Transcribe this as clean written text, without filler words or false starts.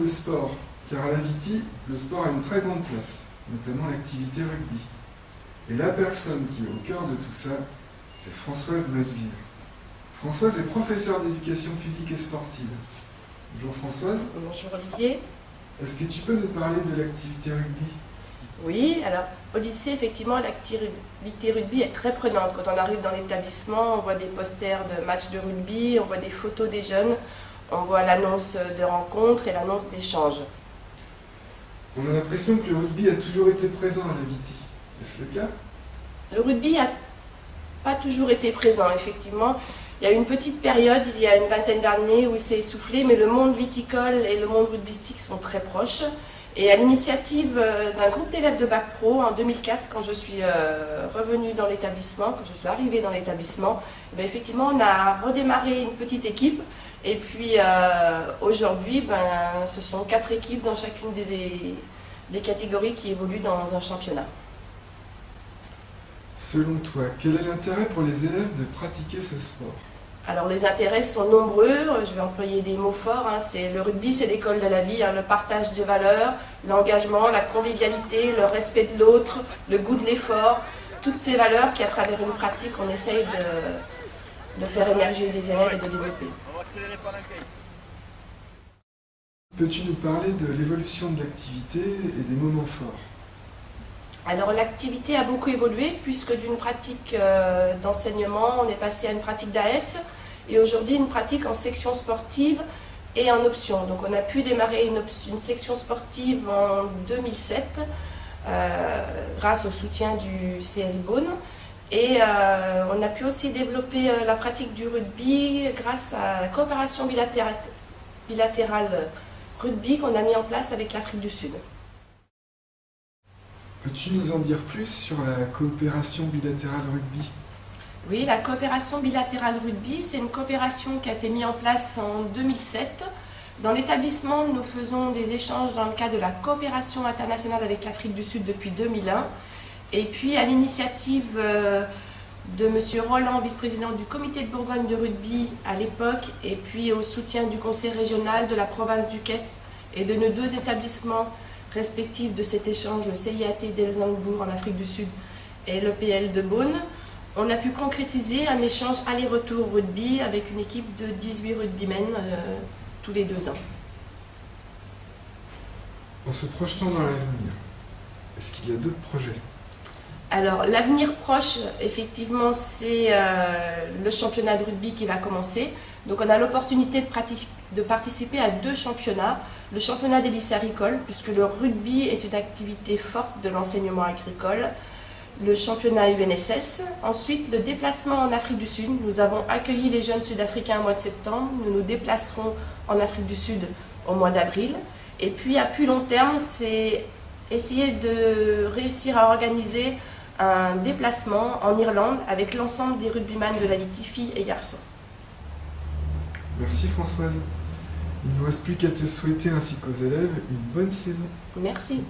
de sport, car à la Viti, le sport a une très grande place, notamment l'activité rugby. Et la personne qui est au cœur de tout ça, c'est Françoise Masville. Françoise est professeure d'éducation physique et sportive. Bonjour Françoise. Bonjour Olivier. Est-ce que tu peux nous parler de l'activité rugby? Oui, alors au lycée, effectivement, l'activité rugby est très prenante. Quand on arrive dans l'établissement, on voit des posters de matchs de rugby, on voit des photos des jeunes, on voit l'annonce de rencontres et l'annonce d'échanges. On a l'impression que le rugby a toujours été présent à la Viti. Est-ce le cas? Le rugby n'a pas toujours été présent, effectivement. Il y a eu une petite période, il y a une vingtaine d'années, où il s'est essoufflé, mais le monde viticole et le monde rugbystique sont très proches. Et à l'initiative d'un groupe d'élèves de Bac Pro, en 2004, quand je suis revenue dans l'établissement, quand je suis arrivée dans l'établissement, effectivement, on a redémarré une petite équipe. Et puis aujourd'hui, ce sont 4 équipes dans chacune des catégories qui évoluent dans un championnat. Selon toi, quel est l'intérêt pour les élèves de pratiquer ce sport? Alors les intérêts sont nombreux, je vais employer des mots forts, le rugby c'est l'école de la vie, le partage des valeurs, l'engagement, la convivialité, le respect de l'autre, le goût de l'effort, toutes ces valeurs qui à travers une pratique on essaye de faire émerger des élèves et de développer. Peux-tu nous parler de l'évolution de l'activité et des moments forts? Alors l'activité a beaucoup évolué puisque d'une pratique d'enseignement, on est passé à une pratique d'AS et aujourd'hui une pratique en section sportive et en option. Donc on a pu démarrer une section sportive en 2007 grâce au soutien du CS Beaune et on a pu aussi développer la pratique du rugby grâce à la coopération bilatérale rugby qu'on a mis en place avec l'Afrique du Sud. Peux-tu nous en dire plus sur la coopération bilatérale rugby? Oui, la coopération bilatérale rugby, c'est une coopération qui a été mise en place en 2007. Dans l'établissement, nous faisons des échanges dans le cadre de la coopération internationale avec l'Afrique du Sud depuis 2001. Et puis, à l'initiative de M. Roland, vice-président du comité de Bourgogne de rugby à l'époque, et puis au soutien du conseil régional de la province du Quai et de nos 2 établissements respectifs de cet échange, le CIAT d'Elzangbourg en Afrique du Sud et l'EPL de Beaune, on a pu concrétiser un échange aller-retour rugby avec une équipe de 18 rugbymen tous les 2 ans. En se projetant dans l'avenir, est-ce qu'il y a d'autres projets? Alors l'avenir proche, effectivement, c'est le championnat de rugby qui va commencer. Donc on a l'opportunité de participer à 2 championnats. Le championnat des lycées agricoles, puisque le rugby est une activité forte de l'enseignement agricole. Le championnat UNSS. Ensuite, le déplacement en Afrique du Sud. Nous avons accueilli les jeunes sud-africains au mois de septembre. Nous nous déplacerons en Afrique du Sud au mois d'avril. Et puis à plus long terme, c'est essayer de réussir à organiser un déplacement en Irlande avec l'ensemble des rugbyman de la Viti, filles et garçons. Merci Françoise. Il ne nous reste plus qu'à te souhaiter ainsi qu'aux élèves une bonne saison. Merci.